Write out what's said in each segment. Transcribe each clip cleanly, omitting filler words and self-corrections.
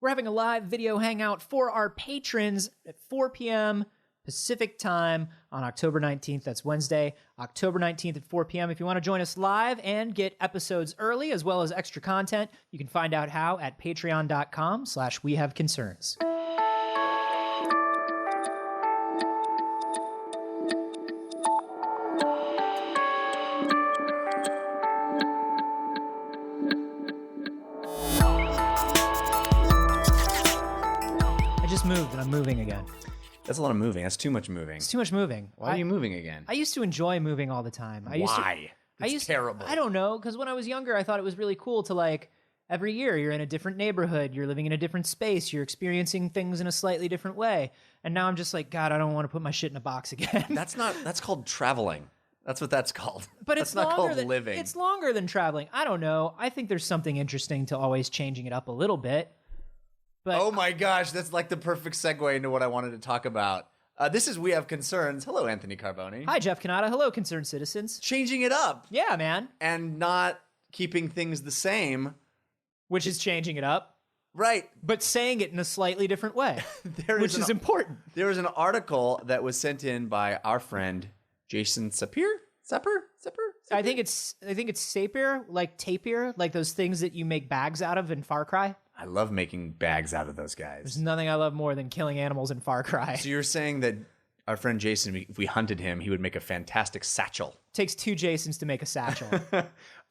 we're having a live video hangout for our patrons at 4 p.m. Pacific time on October 19th. That's Wednesday, October 19th at 4 p.m. If you want to join us live and get episodes early as well as extra content, you can find out how at patreon.com/wehaveconcerns. I just moved and I'm moving again. That's a lot of moving. That's too much moving. It's too much moving. Why are you moving again? I used to enjoy moving all the time. Why? It's terrible. I don't know, because when I was younger, I thought it was really cool to, like, every year you're in a different neighborhood, you're living in a different space, you're experiencing things in a slightly different way. And now I'm just like, God, I don't want to put my shit in a box again. That's called traveling. That's what that's called. But that's it's not longer called than, living. It's longer than traveling. I don't know. I think there's something interesting to always changing it up a little bit. But oh my gosh, that's like the perfect segue into what I wanted to talk about. This is We Have Concerns. Hello, Anthony Carboni. Hi, Jeff Cannata. Hello, concerned citizens. Changing it up. Yeah, man. And not keeping things the same. Which is changing it up. Right. But saying it in a slightly different way. Which is important. There was an article that was sent in by our friend Jason Sapir? I think it's Sapir, like tapir, like those things that you make bags out of in Far Cry. I love making bags out of those There's guys. nothing I love more than killing animals in Far Cry. So you're saying that our friend Jason, if we hunted him, he would make a fantastic satchel. Takes 2 Jasons to make a satchel.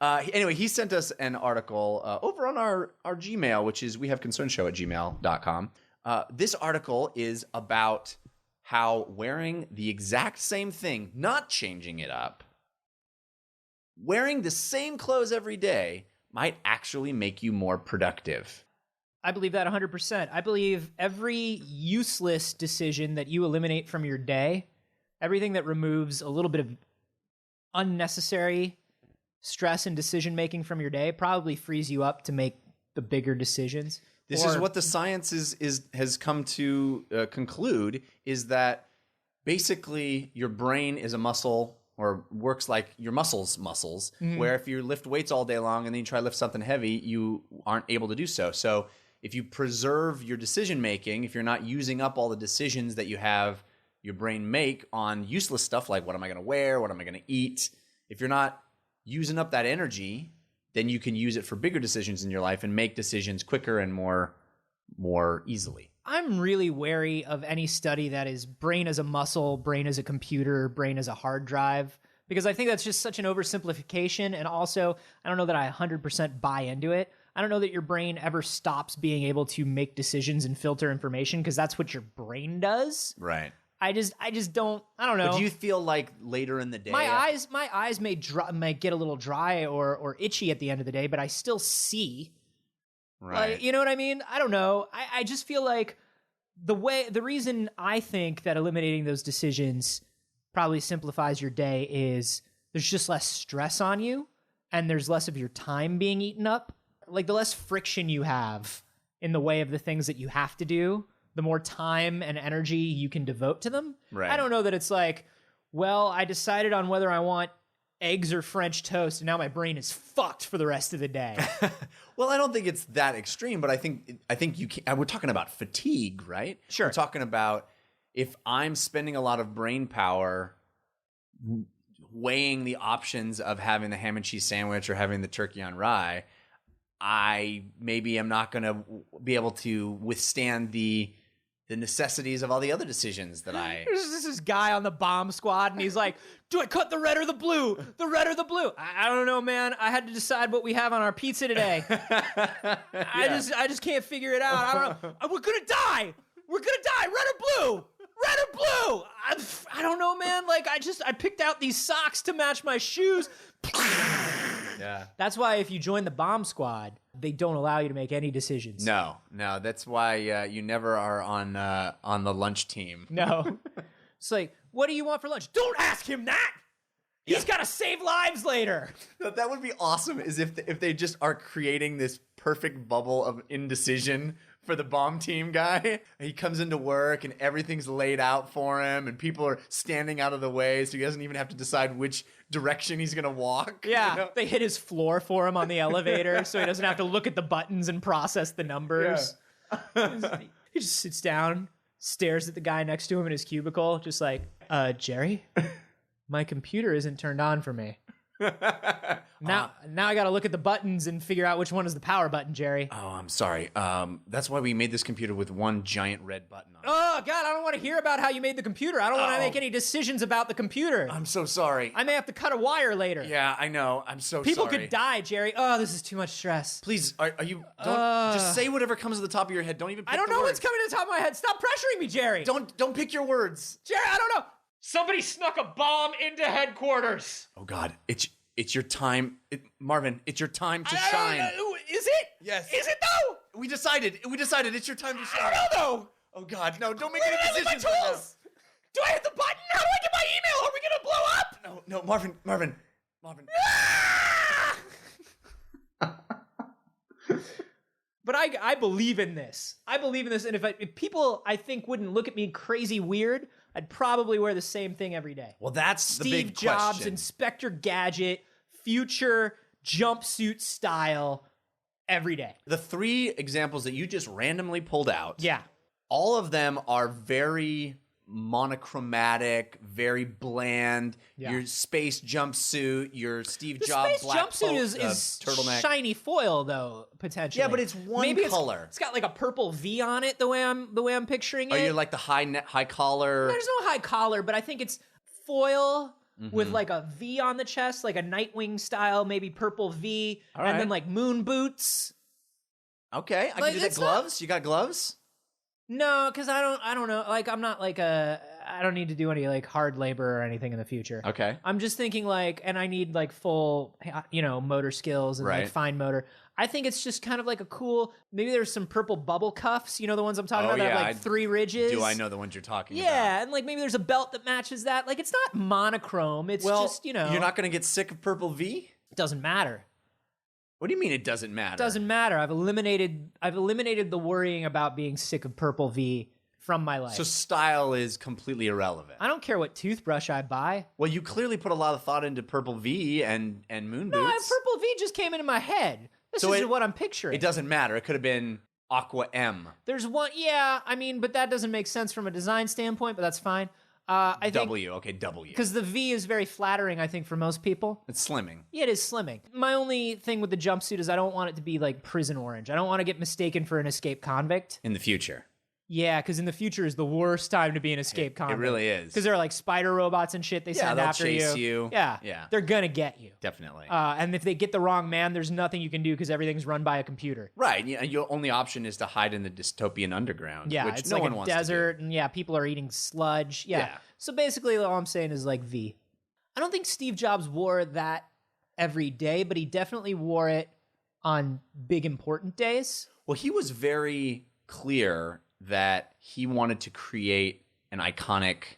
Anyway, he sent us an article over on our Gmail, which is wehaveconcernshow@gmail.com. This article is about how wearing the exact same thing, not changing it up, wearing the same clothes every day might actually make you more productive. I believe that 100%. I believe every useless decision that you eliminate from your day, everything that removes a little bit of unnecessary stress and decision-making from your day probably frees you up to make the bigger decisions. This is what the science has come to conclude, is that basically your brain is a muscle, or works like your muscles, where if you lift weights all day long and then you try to lift something heavy, you aren't able to do so. So if you preserve your decision-making, if you're not using up all the decisions that you have your brain make on useless stuff like what am I going to wear, what am I going to eat, if you're not using up that energy, then you can use it for bigger decisions in your life and make decisions quicker and more easily. I'm really wary of any study that is brain as a muscle, brain as a computer, brain as a hard drive, because I think that's just such an oversimplification. And also, I don't know that I 100% buy into it. I don't know that your brain ever stops being able to make decisions and filter information, because that's what your brain does. Right. I just don't. I don't know. But do you feel like later in the day, my eyes may get a little dry or itchy at the end of the day, but I still see. Right. Like, you know what I mean? I don't know. I just feel like the reason I think that eliminating those decisions probably simplifies your day is there's just less stress on you and there's less of your time being eaten up. Like, the less friction you have in the way of the things that you have to do, the more time and energy you can devote to them. Right. I don't know that it's like, well, I decided on whether I want eggs or French toast, and now my brain is fucked for the rest of the day. Well, I don't think it's that extreme, but I think you can. We're talking about fatigue, right? Sure. We're talking about if I'm spending a lot of brain power weighing the options of having the ham and cheese sandwich or having the turkey on rye, I maybe am not going to be able to withstand the necessities of all the other decisions that I... There's this guy on the bomb squad, and he's like, do I cut the red or the blue? The red or the blue? I don't know, man. I had to decide what we have on our pizza today. I just can't figure it out. I don't know. We're going to die. We're going to die. Red or blue? Red or blue? I don't know, man. Like, I picked out these socks to match my shoes. Yeah. That's why if you join the bomb squad, they don't allow you to make any decisions. No. That's why you never are on the lunch team. No. It's like, what do you want for lunch? Don't ask him that. He's got to save lives later. That would be awesome, is if they just are creating this perfect bubble of indecision for the bomb team guy. He comes into work and everything's laid out for him and people are standing out of the way so he doesn't even have to decide which direction he's going to walk. Yeah, you know? They hit his floor for him on the elevator so he doesn't have to look at the buttons and process the numbers. He just sits down, stares at the guy next to him in his cubicle, just like, Jerry, my computer isn't turned on for me. Now I got to look at the buttons and figure out which one is the power button, Jerry. Oh, I'm sorry. That's why we made this computer with one giant red button on it. Oh, God, I don't want to hear about how you made the computer. I don't want to make any decisions about the computer. I'm so sorry. I may have to cut a wire later. Yeah, I know. I'm so People sorry. could die, Jerry. Oh, this is too much stress. Please, are you? Don't just say whatever comes to the top of your head. Don't even. Pick I don't the know words. what's coming to the top of my head. Stop pressuring me, Jerry. Don't pick your words. Jerry, I don't know. Somebody snuck a bomb into headquarters. Oh God, it's your time, Marvin. It's your time to shine. Is it? Yes. Is it though? We decided. It's your time to shine. I don't know. Oh God, no! Don't make Where any did I leave my decisions right now. tools? Do I hit the button? How do I get my email? Are we gonna blow up? No, Marvin. But I believe in this. I believe in this, and if people I think wouldn't look at me crazy weird, I'd probably wear the same thing every day. Well, that's Steve the big Jobs, question. Inspector Gadget, future jumpsuit style every day. The 3 examples that you just randomly pulled out, Yeah. all of them are very monochromatic, very bland. Yeah. Your space jumpsuit, your Steve The Jobs space black jumpsuit is turtleneck. shiny foil though, potentially. Yeah, but it's one color. It's got like a purple V on it the way I'm picturing it. Oh, you're like the high collar. There's no high collar, but I think it's foil with like a V on the chest, like a Nightwing style, maybe purple V, All and right. then like moon boots. Okay, I Like, can do that. it's not- Gloves? You got gloves? No, because I don't know. Like I'm not like I don't need to do any like hard labor or anything in the future. Okay. I'm just thinking like, and I need like full, motor skills and like Right. fine motor. I think it's just kind of like a cool, maybe there's some purple bubble cuffs, the ones I'm talking Oh, about that yeah, have like 3 ridges. Do I know the ones you're talking about? Yeah, and like maybe there's a belt that matches that. Like it's not monochrome. It's Well, just, you're not going to get sick of purple V? it doesn't matter. What do you mean it doesn't matter? It doesn't matter. I've eliminated the worrying about being sick of purple V from my life. So style is completely irrelevant. I don't care what toothbrush I buy. Well, you clearly put a lot of thought into purple V and moon No, boots. purple V just came into my head. This So is what I'm picturing. It doesn't matter. It could have been Aqua M. There's one, yeah. I mean, but that doesn't make sense from a design standpoint. But that's fine. I think W. Okay, W. because the V is very flattering. I think for most people. It's slimming. Yeah, it is slimming. My only thing with the jumpsuit is I don't want it to be like prison orange. I don't want to get mistaken for an escaped convict. In the future. Yeah, because in the future is the worst time to be an escaped convict. It really is. Because there are like spider robots and shit they send they'll after chase you. Yeah, Yeah. They're gonna get you. Definitely. And if they get the wrong man, there's nothing you can do because everything's run by a computer. Right. Yeah, your only option is to hide in the dystopian underground. Yeah, which it's no like one a wants desert, to do. and yeah, people are eating sludge. Yeah. Yeah. So basically, all I'm saying is like V. I don't think Steve Jobs wore that every day, but he definitely wore it on big important days. Well, he was very clear that he wanted to create an iconic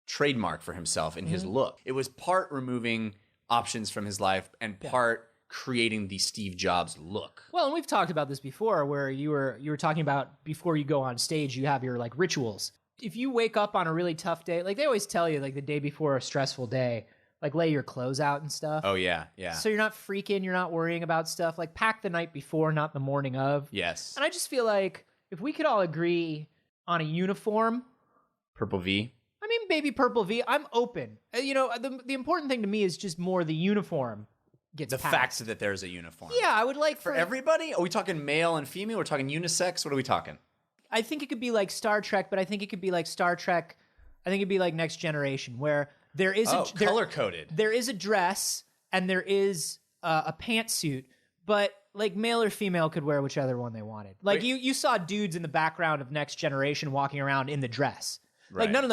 trademark for himself in his look. It was part removing options from his life and part creating the Steve Jobs look. Well, and we've talked about this before, where you were talking about before you go on stage, you have your like rituals. If you wake up on a really tough day, like they always tell you, like the day before a stressful day, like lay your clothes out and stuff. Oh, yeah, yeah. So you're not freaking, you're not worrying about stuff. Like pack the night before, not the morning of. Yes. And I just feel like if we could all agree on a uniform, Purple V. I mean, baby purple V, I'm open. The important thing to me is just more the uniform gets The passed. fact that there's a uniform. Yeah, I would like For everybody? Are we talking male and female? We're talking unisex? What are we talking? I think it could be like Star Trek, but I think it could be like Star Trek. I think it'd be like Next Generation, where there is color coded. There is a dress and there is a pantsuit, but like male or female could wear whichever one they wanted. Like Wait. you saw dudes in the background of Next Generation walking around in the dress. Right. Like none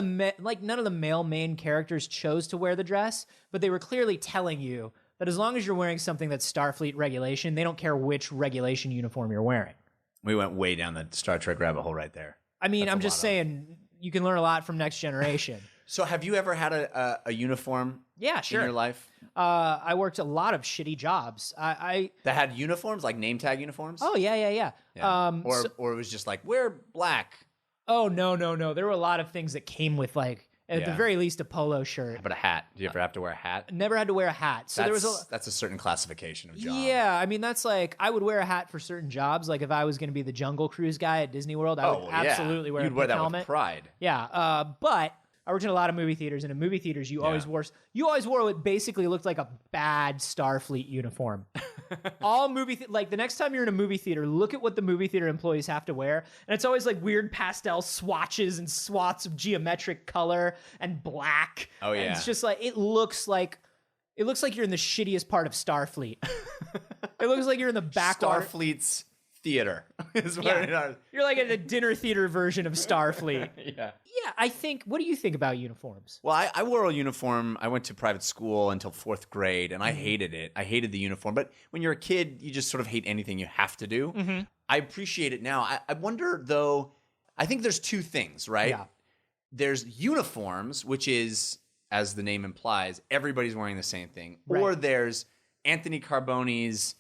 of the male main characters chose to wear the dress, but they were clearly telling you that as long as you're wearing something that's Starfleet regulation, they don't care which regulation uniform you're wearing. We went way down the Star Trek rabbit hole right there. I mean, That's I'm a just lot of- saying you can learn a lot from Next Generation. So have you ever had a uniform Yeah, sure. in your life? I worked a lot of shitty jobs. That had uniforms, like name tag uniforms? Oh yeah. Yeah. Or it was just like, wear black. Oh no. There were a lot of things that came with like At the very least, a polo shirt. How about a hat? Do you ever have to wear a hat? Never had to wear a hat. So That's a certain classification of job. Yeah, I mean, that's like, I would wear a hat for certain jobs. Like if I was going to be the Jungle Cruise guy at Disney World, I would absolutely wear a You'd wear that helmet. with pride. Yeah, but I worked in a lot of movie theaters, and in movie theaters, you always wore what basically looked like a bad Starfleet uniform. All like the next time you're in a movie theater, look at what the movie theater employees have to wear, and it's always like weird pastel swatches and swaths of geometric color and black. Oh yeah, and it's just like it looks like you're in the shittiest part of Starfleet. It looks like you're in the back Starfleet's theater. Is what You're like in a dinner theater version of Starfleet. Yeah. Yeah, I think. What do you think about uniforms? Well, I wore a uniform. I went to private school until 4th grade, and I hated it. I hated the uniform. But when you're a kid, you just sort of hate anything you have to do. Mm-hmm. I appreciate it now. I wonder, though, I think there's two things, right? Yeah. There's uniforms, which is, as the name implies, everybody's wearing the same thing. Right. Or there's Anthony Carbone's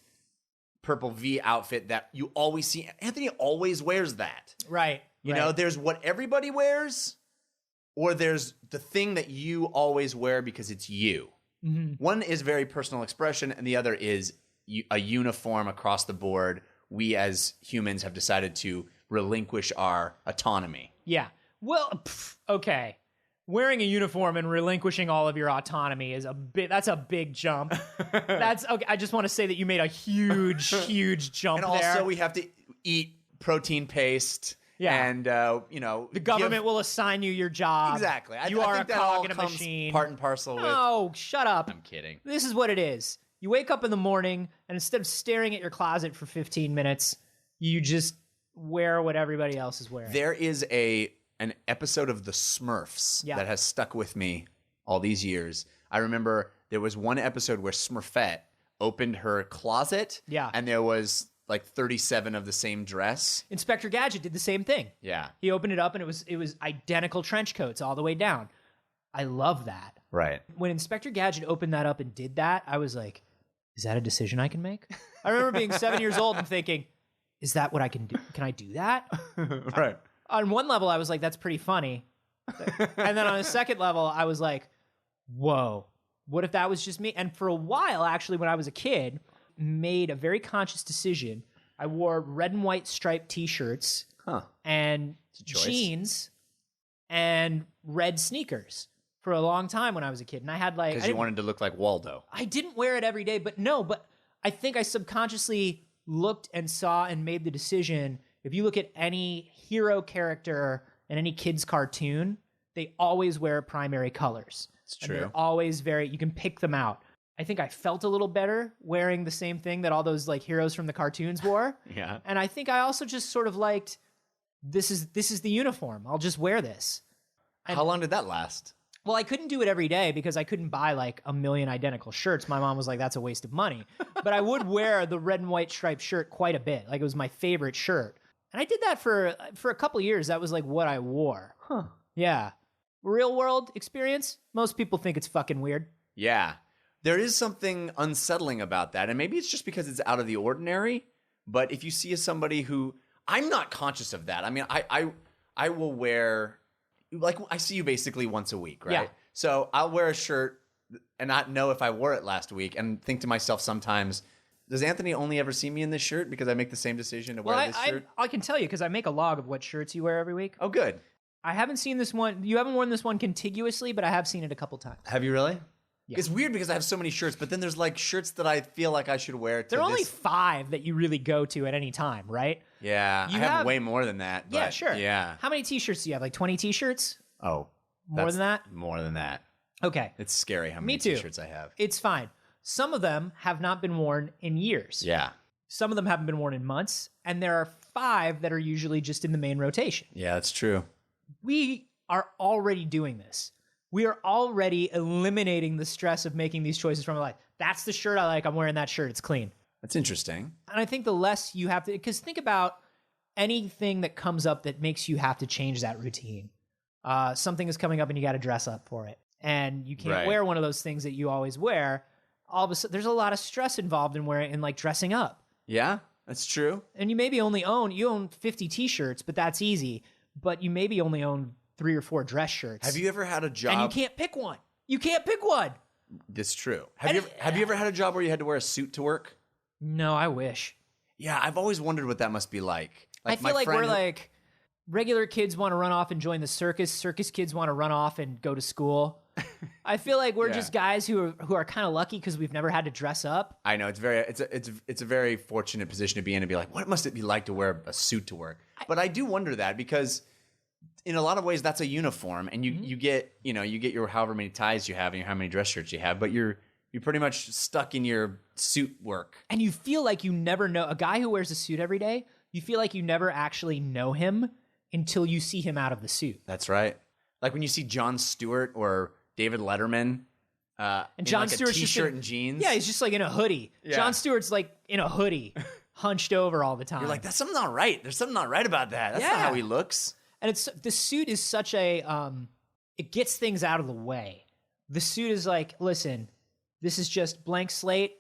purple V outfit that you always see. Anthony always wears that. Right. You know, there's what everybody wears, or there's the thing that you always wear because it's you. Mm-hmm. One is very personal expression, and the other is a uniform across the board. We as humans have decided to relinquish our autonomy. Yeah. Well, okay. Wearing a uniform and relinquishing all of your autonomy is that's a big jump. That's okay. I just want to say that you made a huge jump and there. And also we have to eat protein paste. Yeah. And, the government will assign you your job. Exactly. You are a cog in a machine. Part and parcel with. Oh, shut up. I'm kidding. This is what it is. You wake up in the morning, and instead of staring at your closet for 15 minutes, you just wear what everybody else is wearing. There is an episode of The Smurfs that has stuck with me all these years. I remember there was one episode where Smurfette opened her closet, and there was like 37 of the same dress. Inspector Gadget did the same thing. Yeah. He opened it up, and it was identical trench coats all the way down. I love that. Right. When Inspector Gadget opened that up and did that, I was like, is that a decision I can make? I remember being 7 years old and thinking, is that what I can do? Can I do that? Right. On one level, I was like, that's pretty funny. And then on a second level, I was like, whoa, what if that was just me? And for a while, actually, when I was a kid, made a very conscious decision. I wore red and white striped T-shirts and jeans and red sneakers for a long time when I was a kid. And I had like... Because you wanted to look like Waldo. I didn't wear it every day, but I think I subconsciously looked and saw and made the decision. If you look at any hero character in any kid's cartoon, they always wear primary colors. It's true. And they're always you can pick them out. I think I felt a little better wearing the same thing that all those like heroes from the cartoons wore. Yeah. And I think I also just sort of liked, this is the uniform. I'll just wear this. And, how long did that last? Well, I couldn't do it every day because I couldn't buy like a million identical shirts. My mom was like, that's a waste of money. But I would wear the red and white striped shirt quite a bit. Like it was my favorite shirt. And I did that for a couple of years. That was like what I wore. Huh. Yeah. Real world experience, most people think it's fucking weird. Yeah. There is something unsettling about that. And maybe it's just because it's out of the ordinary. But if you see somebody who... I'm not conscious of that. I mean, I will wear... Like, I see you basically once a week, right? Yeah. So I'll wear a shirt and not know if I wore it last week and think to myself sometimes... Does Anthony only ever see me in this shirt because I make the same decision to wear this shirt? I can tell you because I make a log of what shirts you wear every week. Oh, good. I haven't seen this one. You haven't worn this one contiguously, but I have seen it a couple times. Have you really? Yeah. It's weird because I have so many shirts, but then there's like shirts that I feel like I should wear. There are only 5 that you really go to at any time, right? Yeah, I have way more than that. But yeah, sure. Yeah. How many T-shirts do you have? Like 20 T-shirts? Oh. More than that? More than that. Okay. It's scary how many T-shirts I have. It's fine. Some of them have not been worn in years. Yeah. Some of them haven't been worn in months. And there are 5 that are usually just in the main rotation. Yeah, that's true. We are already doing this. We are already eliminating the stress of making these choices from our life. That's the shirt I like. I'm wearing that shirt. It's clean. That's interesting. And I think the less you have to... Because think about anything that comes up that makes you have to change that routine. Something is coming up and you got to dress up for it. And you can't wear one of those things that you always wear. All of a sudden, there's a lot of stress involved in wearing and like dressing up. Yeah, that's true. And you maybe only own 50 T-shirts, but that's easy. But you maybe only own 3 or 4 dress shirts. Have you ever had a job? And you can't pick one. You can't pick one. That's true. Have you ever had a job where you had to wear a suit to work? No, I wish. Yeah, I've always wondered what that must be like. I feel like we're like regular kids want to run off and join the circus. Circus kids want to run off and go to school. I feel like we're just guys who are kind of lucky because we've never had to dress up. I know it's a very fortunate position to be in, to be like, what must it be like to wear a suit to work? But I do wonder that, because in a lot of ways that's a uniform, and you get your however many ties you have and how many dress shirts you have, but you're pretty much stuck in your suit work. And you feel like you never know a guy who wears a suit every day. You feel like you never actually know him until you see him out of the suit. That's right. Like when you see Jon Stewart or David Letterman, and Jon Stewart's a t-shirt and jeans. Yeah, he's just like in a hoodie. Yeah. Jon Stewart's like in a hoodie, hunched over all the time. You're like, that's something not right. There's something not right about that. That's not how he looks. And the suit is such a it gets things out of the way. The suit is like, listen, this is just blank slate.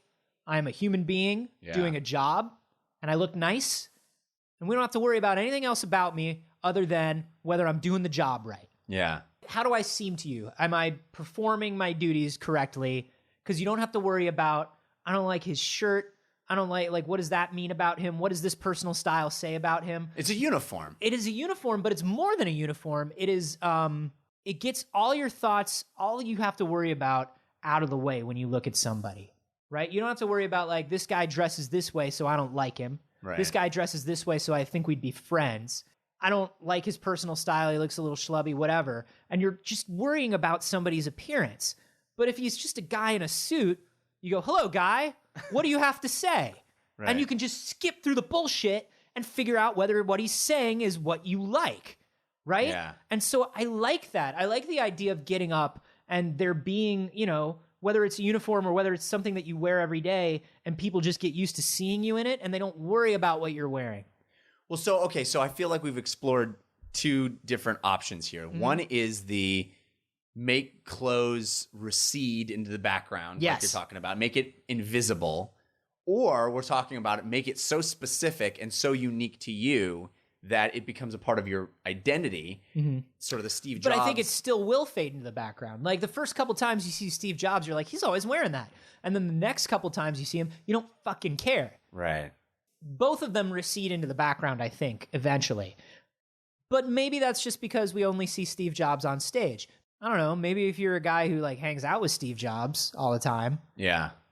I am a human being doing a job, and I look nice, and we don't have to worry about anything else about me other than whether I'm doing the job right. Yeah. How do I seem to you? Am I performing my duties correctly? Because you don't have to worry about, I don't like his shirt. I don't like what does that mean about him? What does this personal style say about him? It's a uniform. It is a uniform, but it's more than a uniform. It is, it gets all your thoughts, all you have to worry about out of the way when you look at somebody, right? You don't have to worry about like, this guy dresses this way, so I don't like him. Right. This guy dresses this way, so I think we'd be friends. I don't like his personal style. He looks a little schlubby, whatever. And you're just worrying about somebody's appearance. But if he's just a guy in a suit, you go, hello, guy. What do you have to say? Right. And you can just skip through the bullshit and figure out whether what he's saying is what you like, right? Yeah. And so I like that. I like the idea of getting up and there being, whether it's a uniform or whether it's something that you wear every day and people just get used to seeing you in it and they don't worry about what you're wearing. Well, so I feel like we've explored 2 different options here. Mm-hmm. One is the make clothes recede into the background, like you're talking about, make it invisible. Or we're talking about it, make it so specific and so unique to you that it becomes a part of your identity, sort of the Steve Jobs. But I think it still will fade into the background. Like the first couple times you see Steve Jobs, you're like, he's always wearing that. And then the next couple times you see him, you don't fucking care. Right. Both of them recede into the background, I think, eventually. But maybe that's just because we only see Steve Jobs on stage. I don't know. Maybe if you're a guy who like hangs out with Steve Jobs all the time,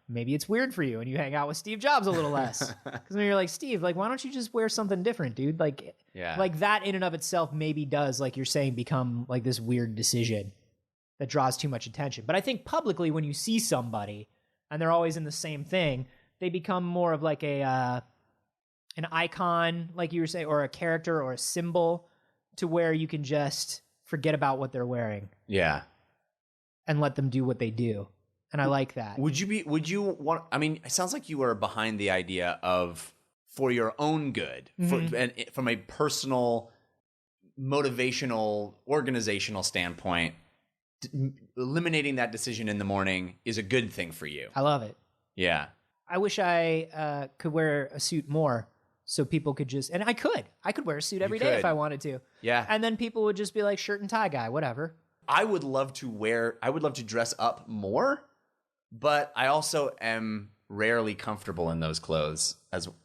maybe it's weird for you and you hang out with Steve Jobs a little less. Because then you're like, Steve, like, why don't you just wear something different, dude? Like, like that in and of itself maybe does, like you're saying, become like this weird decision that draws too much attention. But I think publicly when you see somebody and they're always in the same thing, they become more of like an icon, like you were saying, or a character or a symbol to where you can just forget about what they're wearing. Yeah. And let them do what they do. And I like that. Would you want, I mean, it sounds like you are behind the idea of, for your own good, and from a personal, motivational, organizational standpoint, eliminating that decision in the morning is a good thing for you. I love it. Yeah. I wish I could wear a suit more so people could just, and I could wear a suit every day if I wanted to. Yeah. And then people would just be like, shirt and tie guy, whatever. I would love to dress up more, but I also am rarely comfortable in those clothes,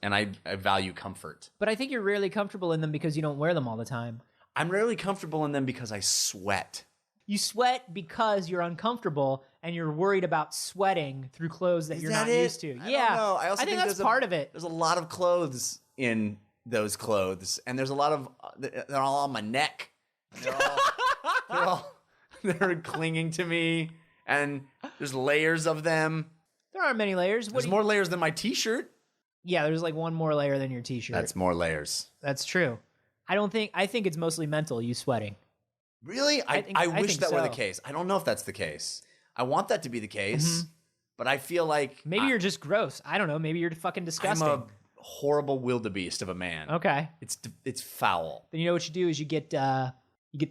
and I value comfort. But I think you're rarely comfortable in them because you don't wear them all the time. I'm rarely comfortable in them because I sweat. You sweat because you're uncomfortable and you're worried about sweating through clothes that you're not used to. I don't know. I think that's part of it. There's a lot of clothes in those clothes, and there's a lot of they're all on my neck. They're clinging to me, and there's layers of them. There aren't many layers. There's more layers than my t-shirt. Yeah, there's like one more layer than your t-shirt. That's more layers. That's true. I think it's mostly mental, you sweating. Really? I wish that were the case. I don't know if that's the case. I want that to be the case, but I feel like maybe you're just gross. I don't know. Maybe you're fucking disgusting. I'm a horrible wildebeest of a man. Okay. It's foul. Then you know what you do is you get the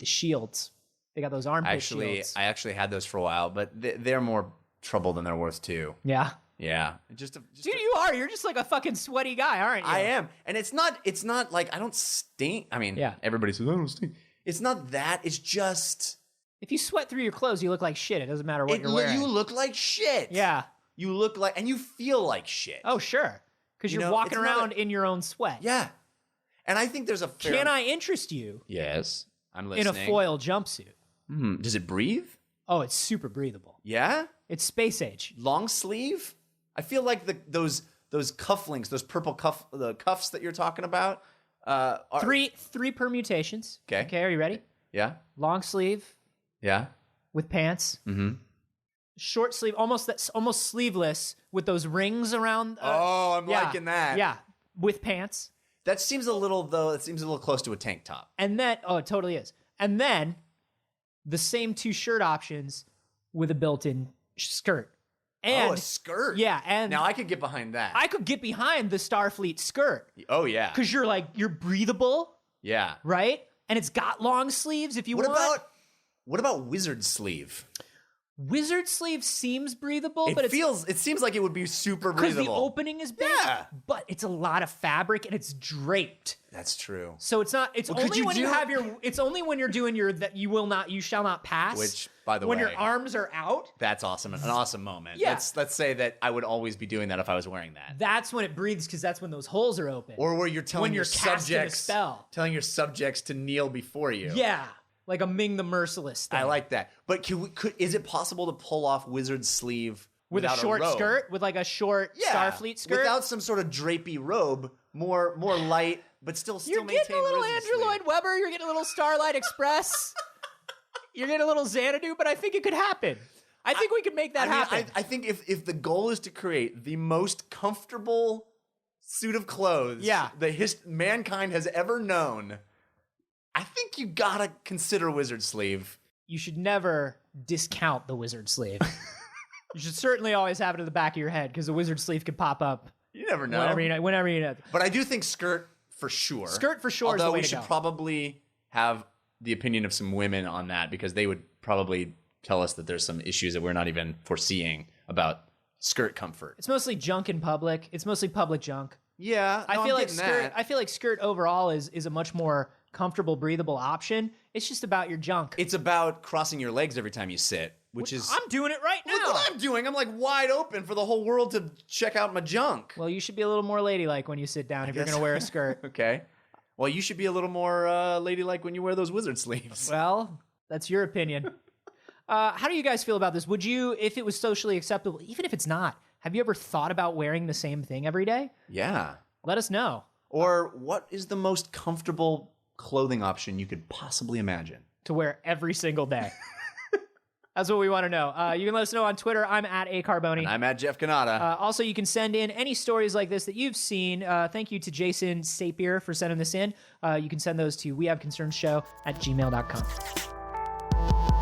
shields. They got those armpit shields. I actually had those for a while, but they're more trouble than they're worth too. Yeah. Yeah. Dude, you are. You're just like a fucking sweaty guy, aren't you? I am. And it's not like I don't stink. I mean, everybody says I don't stink. It's not that. It's just If you sweat through your clothes, you look like shit. It doesn't matter what you're wearing. You look like shit. Yeah. You look like, and you feel like shit. Oh, sure. Because you're walking around in your own sweat. Yeah. And I think there's a fair... Can I interest you? Yes, I'm listening. In a foil jumpsuit. Does it breathe? Oh, it's super breathable. Yeah? It's space age. Long sleeve? I feel like those cufflinks, those purple the cuffs that you're talking about. Are... Three permutations. Okay, are you ready? Yeah. Long sleeve. Yeah. With pants. Mm-hmm. Short sleeve, almost sleeveless with those rings around. I'm liking that. Yeah, with pants. That seems a little close to a tank top. And then, it totally is. And then the same 2 shirt options with a built-in skirt. And, a skirt. Yeah, and now I could get behind that. I could get behind the Starfleet skirt. Oh yeah, because you're breathable. Yeah, right. And it's got long sleeves if you want. What about wizard sleeve? Wizard sleeve seems breathable, but it seems like it would be super breathable. Because the opening is big, but it's a lot of fabric and it's draped. That's true. So it's not. It's only when you have your. It's only when you're doing your that you will not. You shall not pass. Which, by the way, when your arms are out. That's awesome. An awesome moment. Yeah. Let's say that I would always be doing that if I was wearing that. That's when it breathes because that's when those holes are open. Or where you're telling your subjects telling your subjects to kneel before you. Yeah. Like a Ming the Merciless thing. I like that. But is it possible to pull off wizard sleeve with a short skirt? With like a short Starfleet skirt? Without some sort of drapey robe, more light, but still You're getting a little Andrew Lloyd Webber. You're getting a little Starlight Express. You're getting a little Xanadu, but I think it could happen. I think we could make that happen. I think if the goal is to create the most comfortable suit of clothes mankind has ever known, I think you gotta consider wizard sleeve. You should never discount the wizard sleeve. You should certainly always have it in the back of your head because the wizard sleeve could pop up. You never know. Whenever you know. But I do think skirt for sure. Skirt for sure. Although is the way we should probably have the opinion of some women on that because they would probably tell us that there's some issues that we're not even foreseeing about skirt comfort. It's mostly junk in public. It's mostly public junk. Yeah, I feel like skirt overall is a much more comfortable, breathable option. It's just about your junk. It's about crossing your legs every time you sit, which is... I'm doing it right now. Look what I'm doing. I'm like wide open for the whole world to check out my junk. Well, you should be a little more ladylike when you sit down if you're going to wear a skirt. Okay. Well, you should be a little more ladylike when you wear those wizard sleeves. Well, that's your opinion. How do you guys feel about this? Would you, if it was socially acceptable, even if it's not, have you ever thought about wearing the same thing every day? Yeah. Let us know. Or what is the most comfortable clothing option you could possibly imagine? To wear every single day. That's what we want to know. You can let us know on Twitter. I'm at @acarboni. And I'm at Jeff Canada. Also, you can send in any stories like this that you've seen. Thank you to Jason Sapier for sending this in. You can send those to wehaveconcernshow@gmail.com.